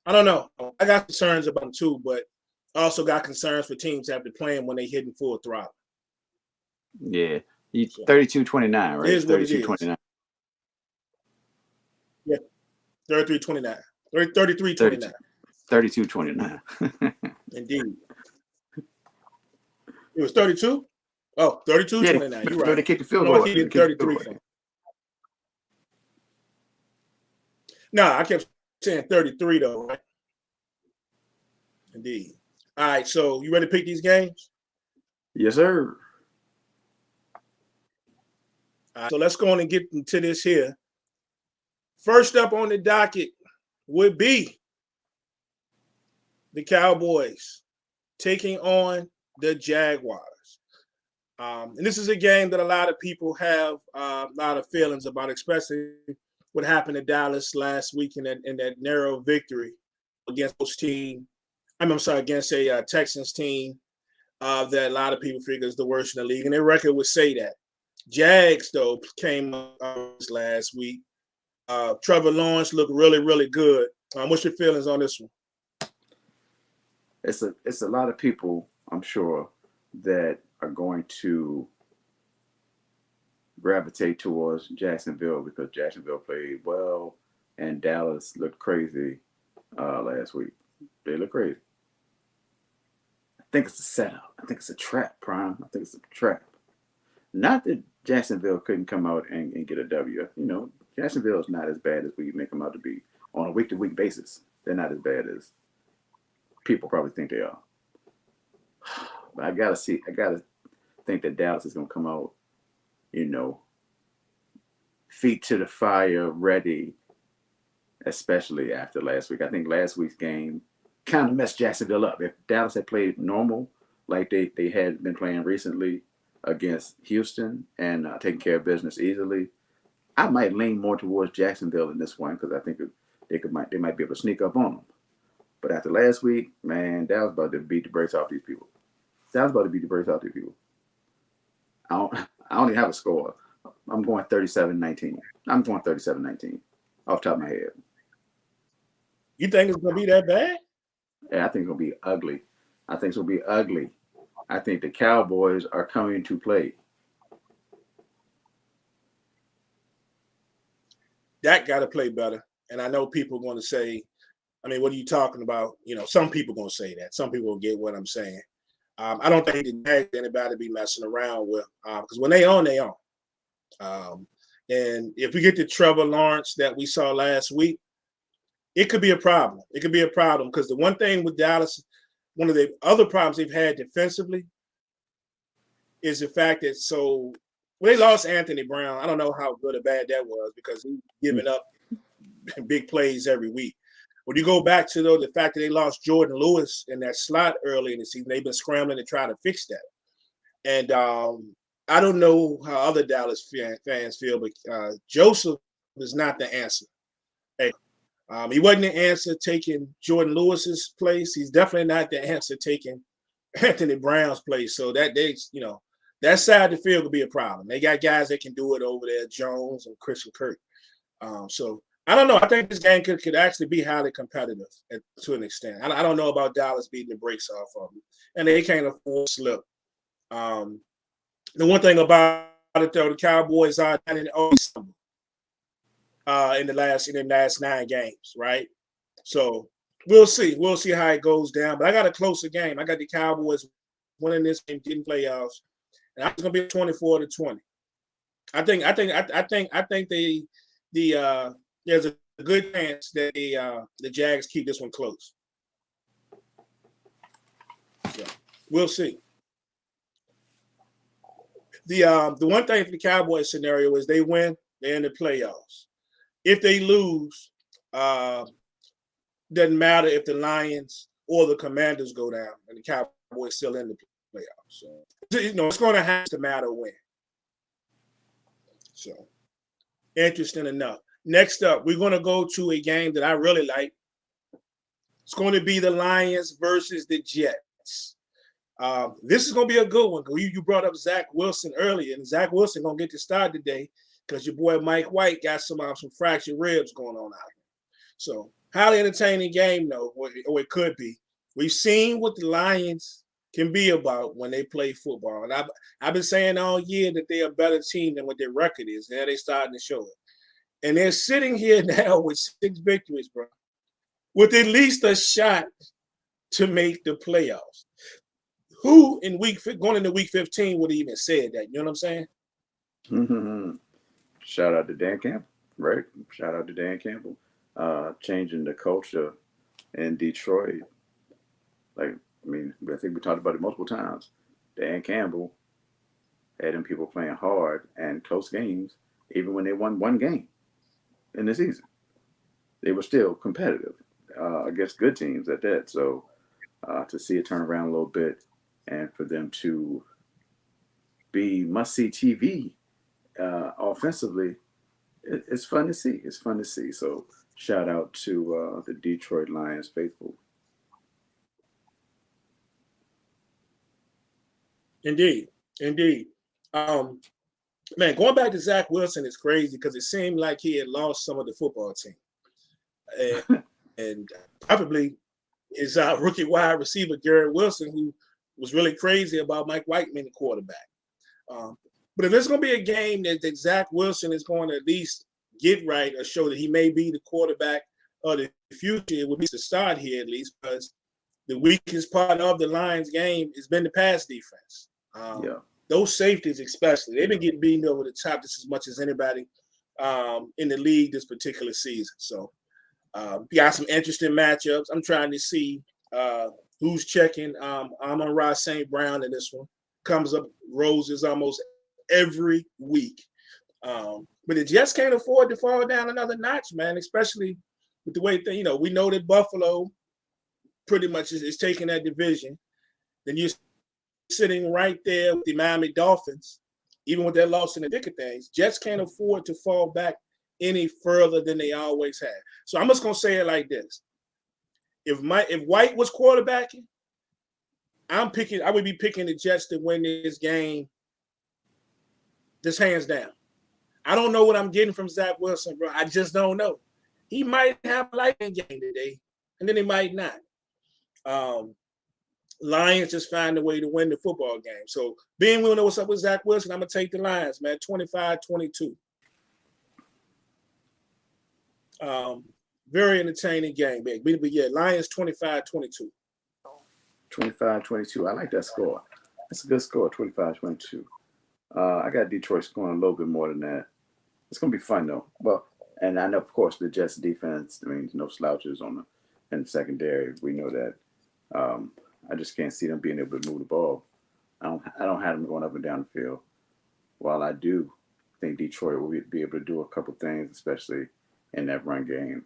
I don't know. I got concerns about them too, but I also got concerns for teams after playing when they hitting full throttle. Yeah. So 32-29, it right? is what it Thirty-two is. twenty-nine. Yeah, 33-29. 33-29. 32-29. Indeed. It was 32? Oh, 32 Yeah, 29. You're remember right. they kicked the I field don't know goal. what he They did kicked the field 33 goal. from. No, I kept saying 33 though, right? Indeed. All right, so you ready to pick these games? Yes, sir. All right, so let's go on and get into this here. First up on the docket would be the Cowboys taking on the Jaguars. And this is a game that a lot of people have a lot of feelings about, especially what happened to Dallas last week in that narrow victory against those team. I'm sorry, against a Texans team that a lot of people figure is the worst in the league, and their record would say that. Jags though came up last week. Trevor Lawrence looked really, really good. What's your feelings on this one? It's a lot of people, I'm sure, that are going to gravitate towards Jacksonville because Jacksonville played well and Dallas looked crazy last week. They look crazy. I think it's a setup. I think it's a trap, Prime. I think it's a trap. Not that Jacksonville couldn't come out and get a W. Jacksonville is not as bad as we make them out to be on a week to week basis. They're not as bad as people probably think they are. But I gotta think that Dallas is gonna come out, you know, feet to the fire, ready, especially after last week. I think last week's game kind of messed Jacksonville up. If Dallas had played normal, like they had been playing recently against Houston and taking care of business easily, I might lean more towards Jacksonville in this one because I think they might be able to sneak up on them. But after last week, man, that was about to beat the brakes off these people. That was about to beat the brakes off these people. I don't even have a score. I'm going 37-19. I'm going 37-19 off the top of my head. You think it's gonna be that bad? Yeah, I think it's gonna be ugly. I think it's gonna be ugly. I think the Cowboys are coming to play. Dak got to play better. And I know people are going to say, I mean, what are you talking about? You know, some people are going to say that. Some people will get what I'm saying. I don't think the Jags anybody be messing around with because when they on, they on. Um, and if we get the Trevor Lawrence that we saw last week, it could be a problem. It could be a problem because the one thing with Dallas, one of the other problems they've had defensively is the fact that when they lost Anthony Brown, I don't know how good or bad that was because he's giving up big plays every week. When you go back to the fact that they lost Jordan Lewis in that slot early in the season, they've been scrambling to try to fix that. And I don't know how other Dallas fans feel, but Joseph is not the answer. He wasn't the answer taking Jordan Lewis's place. He's definitely not the answer taking Anthony Brown's place. So that side of the field could be a problem. They got guys that can do it over there, Jones and Christian Kirk. So I don't know. I think this game could actually be highly competitive to an extent. I don't know about Dallas beating the brakes off of them, and they can't afford to slip. The one thing about it though, the Cowboys are in the last 9 games, right? So we'll see. We'll see how it goes down. But I got a closer game. I got the Cowboys winning this game, getting playoffs, and I was going to be 24-20. I think there's a good chance that the Jags keep this one close. So we'll see. The one thing for the Cowboys scenario is they win, they're in the playoffs. If they lose, doesn't matter if the Lions or the Commanders go down, and the Cowboys still in the playoffs. So it's going to have to matter when. So interesting enough. Next up, we're going to go to a game that I really like. It's going to be the Lions versus the Jets. This is going to be a good one. You brought up Zach Wilson earlier, and Zach Wilson going to get to start today because your boy Mike White got some fractured ribs going on out here. So highly entertaining game, though, or it could be. We've seen what the Lions can be about when they play football. And I've been saying all year that they're a better team than what their record is. Now they're starting to show it. And they're sitting here now with 6 victories, bro, with at least a shot to make the playoffs. Who going into week 15 would have even said that? You know what I'm saying? Mm-hmm. Shout out to Dan Campbell, right? Shout out to Dan Campbell. Changing the culture in Detroit. I think we talked about it multiple times. Dan Campbell had them people playing hard and close games, even when they won one game in the season. They were still competitive against good teams at that. So to see it turn around a little bit and for them to be must-see TV offensively, it's fun to see. It's fun to see. So shout out to the Detroit Lions faithful. Indeed. Man, going back to Zach Wilson is crazy because it seemed like he had lost some of the football team. And probably is our rookie wide receiver, Garrett Wilson, who was really crazy about Mike White being the quarterback. But if there's going to be a game that Zach Wilson is going to at least get right or show that he may be the quarterback of the future, it would be to start here at least because the weakest part of the Lions game has been the pass defense. Those safeties especially, they've been getting beaten over the top just as much as anybody in the league this particular season. So we got some interesting matchups. I'm trying to see who's checking Amon-Ra St. Brown in this one. Comes up roses almost every week. But the Jets can't afford to fall down another notch, man, especially with the way we know that Buffalo pretty much is taking that division. Then you're sitting right there with the Miami Dolphins, even with their loss in the thick of things. Jets can't afford to fall back any further than they always have. So I'm just going to say it like this. If White was quarterbacking, I would be picking the Jets to win this game Just hands down. I don't know what I'm getting from Zach Wilson, bro. I just don't know. He might have a lightning game today, and then he might not. Um, Lions just find a way to win the football game. So, being we know what's up with Zach Wilson, I'm going to take the Lions, man, 25-22. Very entertaining game, man. But yeah, Lions 25-22. 25-22. I like that score. That's a good score, 25-22. I got Detroit scoring a little bit more than that. It's going to be fun, though. Well, and I know, of course, the Jets defense, I mean, no slouches in the secondary. We know that. I just can't see them being able to move the ball. I don't have them going up and down the field. While I do think Detroit will be able to do a couple things, especially in that run game.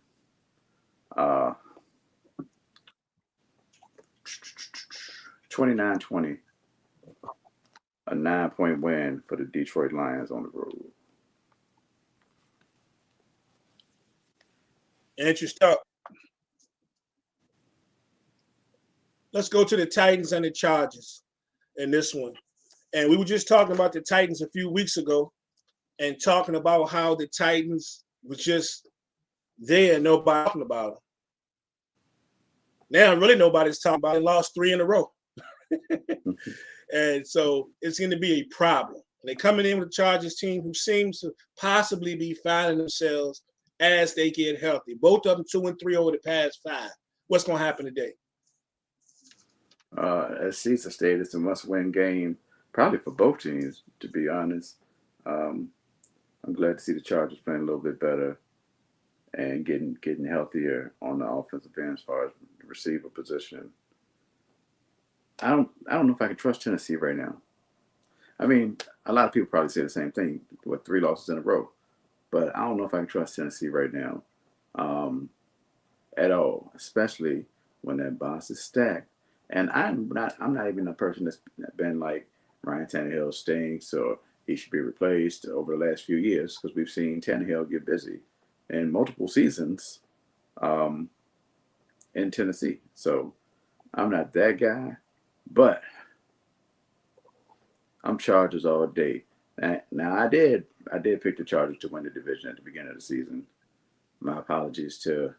29-20. A 9-point win for the Detroit Lions on the road. Interesting. Let's go to the Titans and the Chargers in this one. And we were just talking about the Titans a few weeks ago and talking about how the Titans was just there, nobody talking about them. Now, really, nobody's talking about it. They lost 3 in a row. And so it's going to be a problem. And they're coming in with a Chargers team who seems to possibly be finding themselves as they get healthy. Both of them 2-3 over the past 5. What's going to happen today? As Caesar stated, it's a must-win game, probably for both teams, to be honest. I'm glad to see the Chargers playing a little bit better and getting healthier on the offensive end as far as the receiver position. I don't know if I can trust Tennessee right now. I mean, a lot of people probably say the same thing with 3 losses in a row, but I don't know if I can trust Tennessee right now at all, especially when that box is stacked. And I'm not even a person that's been like Ryan Tannehill stinks or he should be replaced over the last few years, because we've seen Tannehill get busy in multiple seasons in Tennessee. So I'm not that guy, but I'm Chargers all day. Now I did pick the Chargers to win the division at the beginning of the season. My apologies to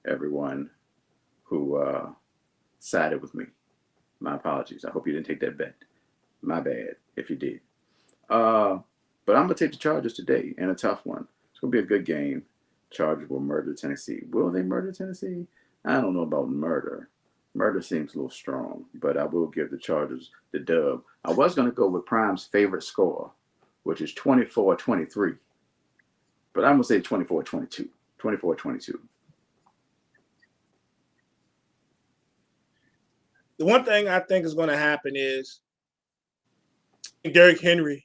everyone who sided with me. My apologies. I hope you didn't take that bet. My bad if you did. But I'm going to take the Chargers today in a tough one. It's going to be a good game. Chargers will murder Tennessee. Will they murder Tennessee? I don't know about murder. Murder seems a little strong, but I will give the Chargers the dub. I was going to go with Prime's favorite score, which is 24-23. But I'm going to say 24-22. 24-22. The one thing I think is going to happen is Derrick Henry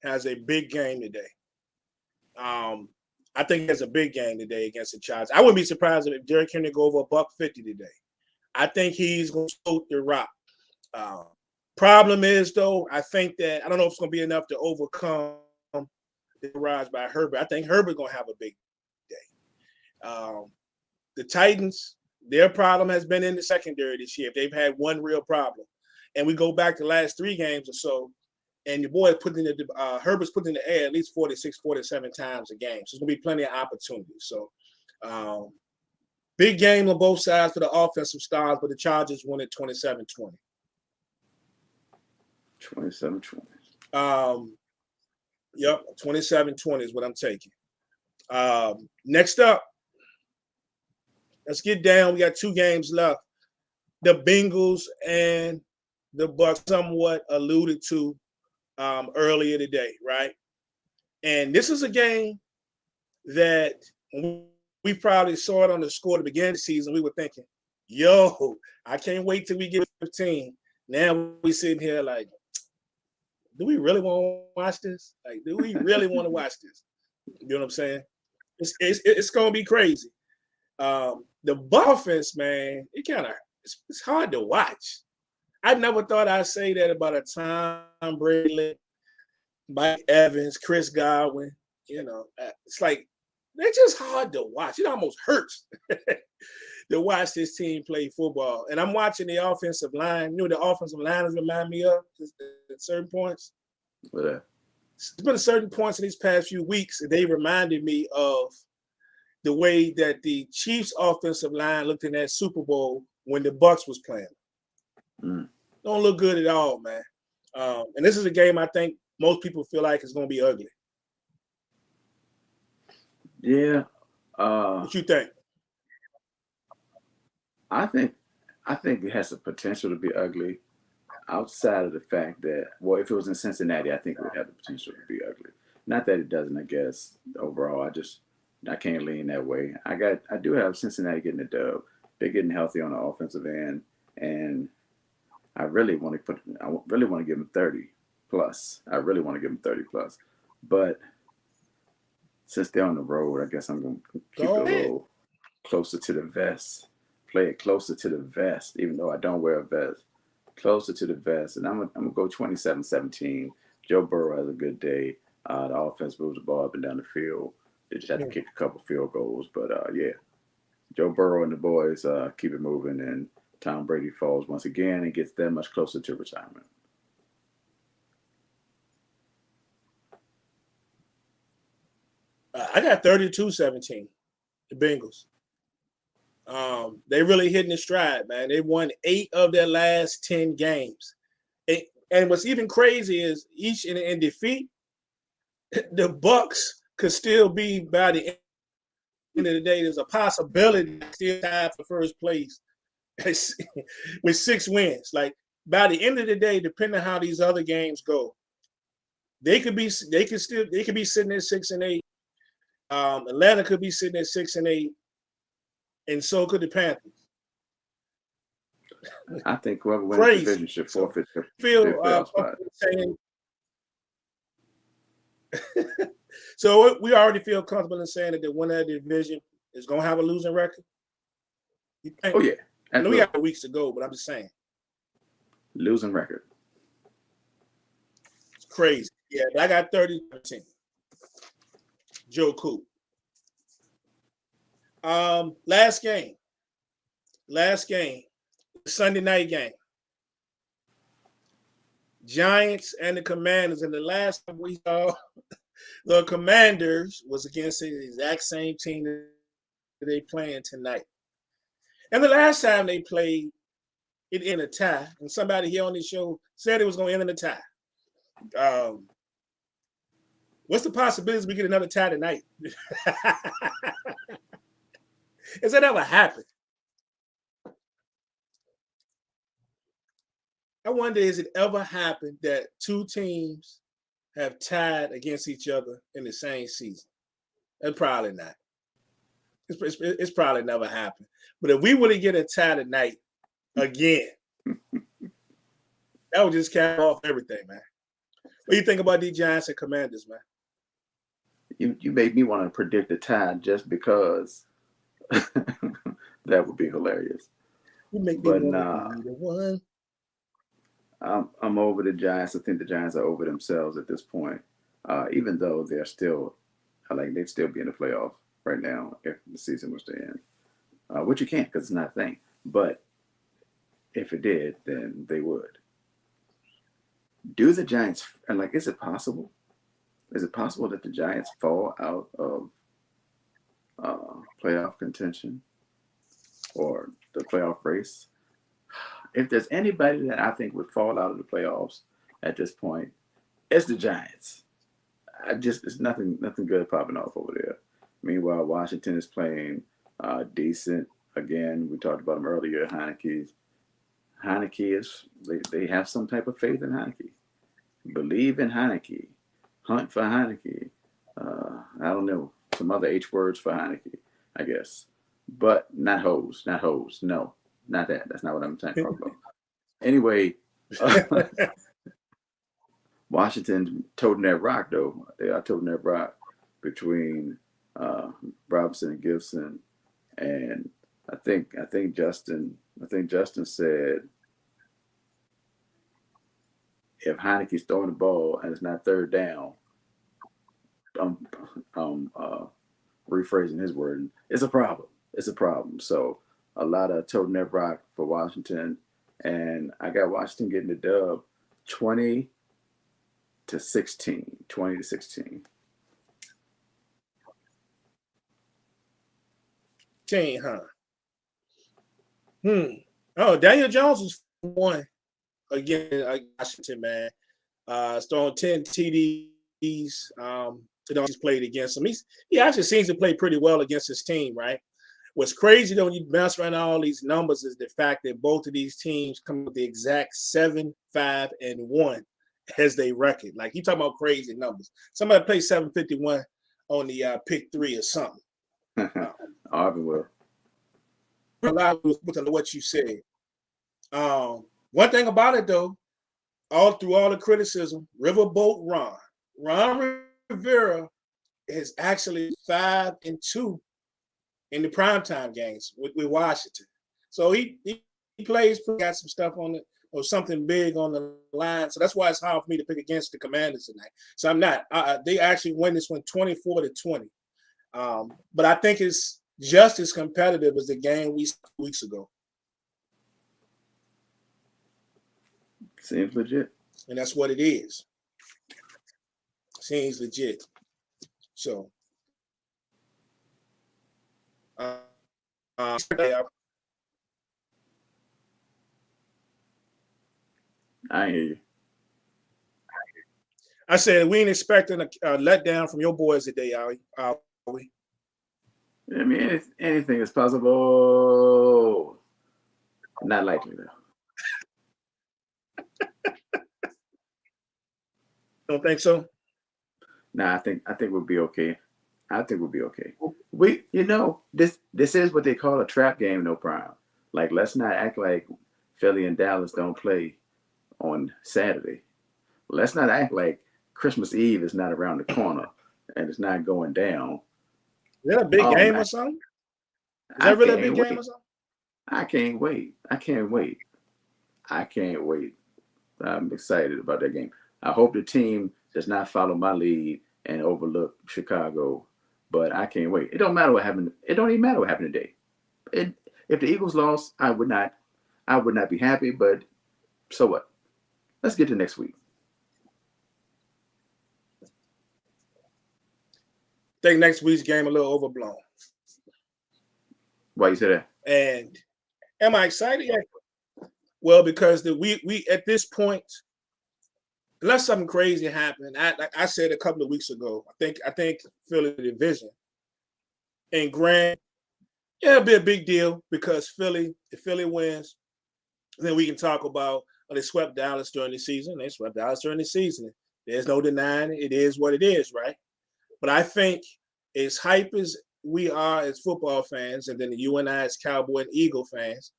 has a big game today. I think he has a big game today against the Chargers. I wouldn't be surprised if Derrick Henry go over $150 today. I think he's going to scoop the rock. Problem is, though, I think that I don't know if it's going to be enough to overcome the rise by Herbert. I think Herbert's going to have a big day. The Titans, their problem has been in the secondary this year. They've had one real problem. And we go back to the last 3 games or so, and your boy Herbert's put in the air at least 46, 47 times a game. So there's going to be plenty of opportunities. So big game on both sides for the offensive stars, but the Chargers won it 27-20. 27-20. Yep, 27-20 is what I'm taking. Next up, let's get down. We got 2 games left. The Bengals and the Bucs somewhat alluded to earlier today, right? And this is a game that we probably saw it on the score at the beginning of the season. We were thinking, yo, I can't wait till we get 15. Now we sitting here like, do we really want to watch this? Like, do we really want to watch this? You know what I'm saying? It's going to be crazy. The offense, man, it's hard to watch. I never thought I'd say that about a Tom Brady, Mike Evans, Chris Godwin. You know, it's like they're just hard to watch. It almost hurts to watch this team play football. And I'm watching the offensive line. You know, the offensive liners remind me of at certain points. What? There's been certain points in these past few weeks that they reminded me of the way that the Chiefs offensive line looked in that Super Bowl when the Bucs was playing. Don't look good at all, man. And this is a game I think most people feel like is going to be ugly. Yeah. What you think? I think it has the potential to be ugly. Outside of the fact that, well, if it was in Cincinnati, I think it would have the potential to be ugly. Not that it doesn't, I guess. Overall, I can't lean that way. I do have Cincinnati getting a dub. They're getting healthy on the offensive end, and I really want to give them 30 plus. I really want to give them 30 plus. But since they're on the road, I guess I'm going to keep it a little closer to the vest. Play it closer to the vest, even though I don't wear a vest. Closer to the vest, and I'm gonna go 27-17. Joe Burrow has a good day. The offense moves the ball up and down the field. They just have to kick a couple field goals, but yeah, Joe Burrow and the boys keep it moving, and Tom Brady falls once again and gets that much closer to retirement. I got 32-17, the Bengals. They really hitting the stride, man. They won 8 of their last 10 games. And what's even crazy is each in defeat, the Bucs could still be, by the end of the day, there's a possibility to still tie for first place with 6 wins. Like, by the end of the day, depending on how these other games go, they could be sitting at 6-8. Atlanta could be sitting at 6-8. And so could the Panthers. I think whoever wins the division should forfeit their playoff spot. So we already feel comfortable in saying that the winner of the division is going to have a losing record? Oh, yeah. I know we have weeks to go, but I'm just saying. Losing record. It's crazy. Yeah, but I got 30-13. Joe Cool. Last game, Sunday night game. Giants and the Commanders. And the last time we saw the Commanders was against the exact same team that they playing tonight. And the last time they played, it in a tie. And somebody here on this show said it was going to end in a tie. What's the possibilities we get another tie tonight? Has that ever happened? I wonder, has it ever happened that 2 teams have tied against each other in the same season? That's probably not. It's probably never happened. But if we were to get a tie tonight again, that would just cap off everything, man. What do you think about these Giants and Commanders, man? You made me want to predict a tie just because. That would be hilarious. But nah, one. I'm over the Giants. I think the Giants are over themselves at this point. Even though they'd still be in the playoff right now if the season was to end. Which you can't because it's not a thing. But if it did, then they would. Do the Giants, and is it possible? Is it possible that the Giants fall out of playoff contention or the playoff race? If there's anybody that I think would fall out of the playoffs at this point, it's the Giants. It's nothing good popping off over there. Meanwhile, Washington is playing decent. Again, we talked about them earlier. Heineke they have some type of faith in Heineke. Believe in Heineke. Hunt for Heineke. I don't know. Some other H words for Heineke, I guess. But not hose. No, not that. That's not what I'm trying to talk about. Anyway, Washington toting that rock, though. They are toting that rock between Robinson and Gibson. And I think Justin said if Heineke's throwing the ball and it's not third down, rephrasing his word, it's a problem. It's a problem. So a lot of toting that rock for Washington. And I got Washington getting the dub 20-17. to 16, 20 to 16. Team, huh? Oh, Daniel Jones was one again. Washington, man. Throwing 10 TDs. He's played against him. He actually seems to play pretty well against his team, right? What's crazy though when you bounce around all these numbers is the fact that both of these teams come with the exact 7-5-1 as they record. Like you talking about crazy numbers. Somebody played 751 on the pick 3 or something. Arvin will. A lot of what you said. One thing about it though, all through all the criticism, Riverboat Ron Rivera is actually 5-2 in the primetime games with Washington. So he plays, got some stuff on it or something big on the line. So that's why it's hard for me to pick against the Commanders tonight. So I'm not. They actually win this one 24-20. But I think it's just as competitive as the game weeks ago. Seems legit. And that's what it is. Seems legit. So I hear you. I said we ain't expecting a letdown from your boys today, are we? I mean, anything is possible. Not likely though. Don't think so? Nah, I think we'll be okay. I think we'll be okay. This is what they call a trap game, no problem. Like, let's not act like Philly and Dallas don't play on Saturday. Let's not act like Christmas Eve is not around the corner and it's not going down. Is that a big game or something? Is that really a big game or something? I can't wait. I'm excited about that game. I hope the team does not follow my lead and overlook Chicago, but I can't wait. It don't matter what happened. It don't even matter what happened today. If the Eagles lost, I would not be happy, but so what? Let's get to next week. I think next week's game a little overblown. Why you say that? And am I excited? Yeah. Well, because we at this point, unless something crazy happened, like I said a couple of weeks ago, I think Philly division. And Grant, yeah, it'll be a big deal because if Philly wins, then we can talk about they swept Dallas during the season. They swept Dallas during the season. There's no denying it. It is what it is, right? But I think as hype as we are as football fans, and then you and I as Cowboy and Eagle fans,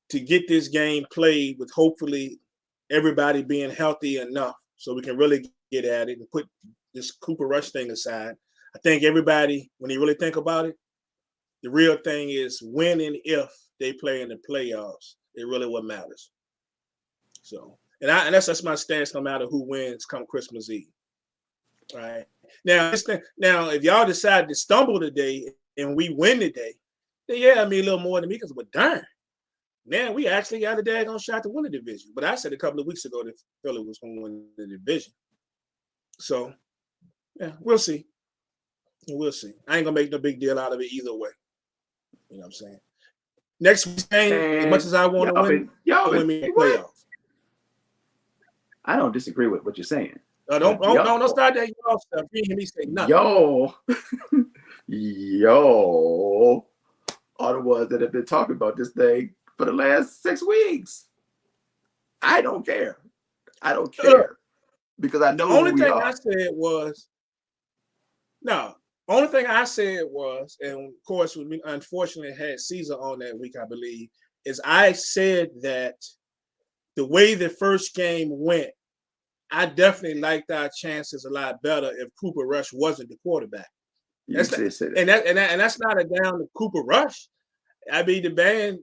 to get this game played with hopefully everybody being healthy enough so we can really get at it and put this Cooper Rush thing aside. I think everybody, when you really think about it, the real thing is when and if they play in the playoffs. It really what matters. So, and that's my stance no matter who wins come Christmas Eve. All right. Now, if y'all decide to stumble today and we win today, then yeah, I mean a little more than me because, but darn, man, we actually got a daggone shot to win the division. But I said a couple of weeks ago that Philly was going to win the division. So, yeah, we'll see. We'll see. I ain't going to make no big deal out of it either way. You know what I'm saying? Next week's game, as much as I want to win me in the playoffs. I don't disagree with what you're saying. Don't start that y'all stuff. You hear me say nothing. Yo, are the ones that have been talking about this thing for the last 6 weeks. I don't care. Because I know the only thing I said was, and of course, we unfortunately had Caesar on that week, I believe, is I said that the way the first game went, I definitely liked our chances a lot better if Cooper Rush wasn't the quarterback. And that's not a down to Cooper Rush. I mean, the band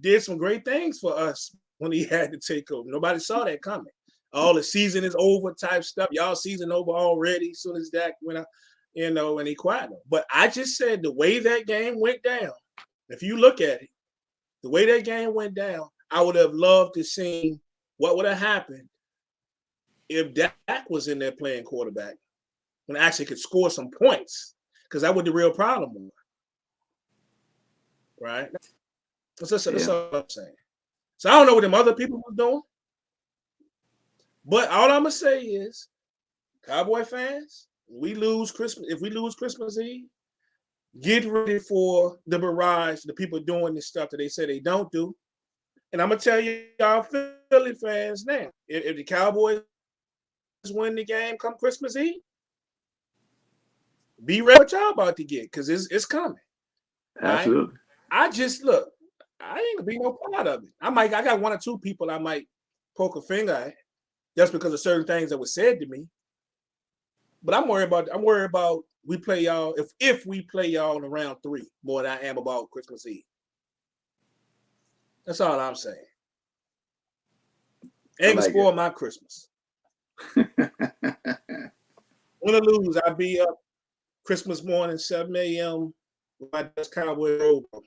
did some great things for us when he had to take over. Nobody saw that coming. All the season is over type stuff. Y'all season over already as soon as Dak went out, and he quieted him. But I just said the way that game went down, if you look at it, the way that game went down, I would have loved to see what would have happened if Dak was in there playing quarterback and actually could score some points, because that was the real problem was, right? That's all I'm saying. So I don't know what them other people were doing, but all I'm gonna say is, Cowboy fans, we lose Christmas. If we lose Christmas Eve, get ready for the barrage, the people doing this stuff that they say they don't do. And I'm gonna tell y'all Philly fans now, if the Cowboys win the game come Christmas Eve, be ready what y'all about to get, because it's coming. Absolutely. Right? I just look, I ain't gonna be no part of it. I got one or two people I might poke a finger at just because of certain things that were said to me. But I'm worried about we play y'all if we play y'all in round 3 more than I am about Christmas Eve. That's all I'm saying. Ain't gonna spoil my Christmas. Win or lose, I'll be up Christmas morning, 7 a.m. with my Dallas Cowboy robe on.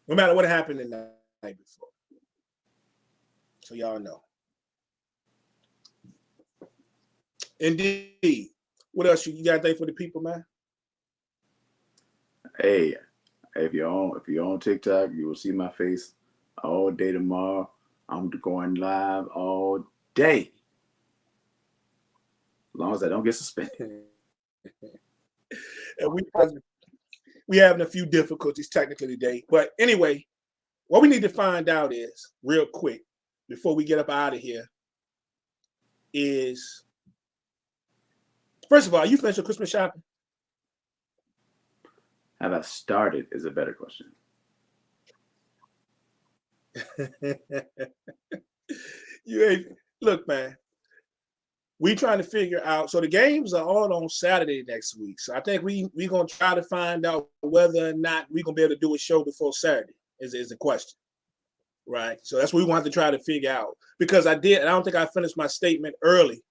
No matter what happened the night before. So y'all know. Indeed. What else you got there for the people, man? Hey, if you're on TikTok, you will see my face all day tomorrow. I'm going live all day. As long as I don't get suspended. And we having a few difficulties technically today. But anyway, what we need to find out is, real quick, before we get up out of here, is, first of all, you finished your Christmas shopping? Have I started is a better question. Look, man. We trying to figure out. So the games are all on Saturday next week. So I think we're gonna try to find out whether or not we're gonna be able to do a show before Saturday. Is the question, right? So that's what we want to try to figure out. Because I don't think I finished my statement early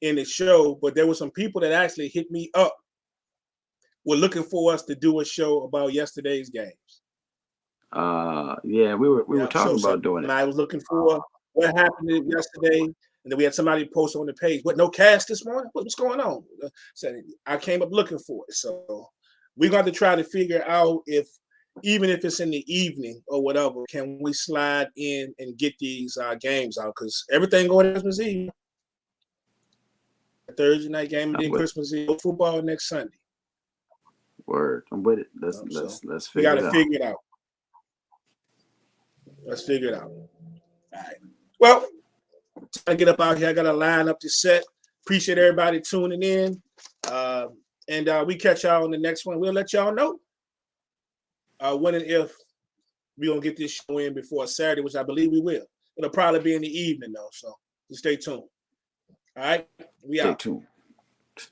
in the show, but there were some people that actually hit me up. Were looking for us to do a show about yesterday's games. Yeah, we were talking about doing it. I was looking for what happened yesterday, and then we had somebody post on the page. What, no cast this morning? What's going on? So I came up looking for it. So we're going to try to figure out if, even if it's in the evening or whatever, can we slide in and get these games out? Because everything going to Christmas Eve, Thursday night game, and then Christmas Eve football next Sunday. Word, I'm with it. Let's figure it out. We gotta figure it out. Let's figure it out. All right. Well, I get up out here. I got to line up the set. Appreciate everybody tuning in. And we catch y'all on the next one. We'll let y'all know when and if we're going to get this show in before Saturday, which I believe we will. It'll probably be in the evening, though. So just stay tuned. All right?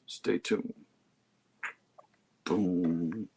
Stay tuned. Boom.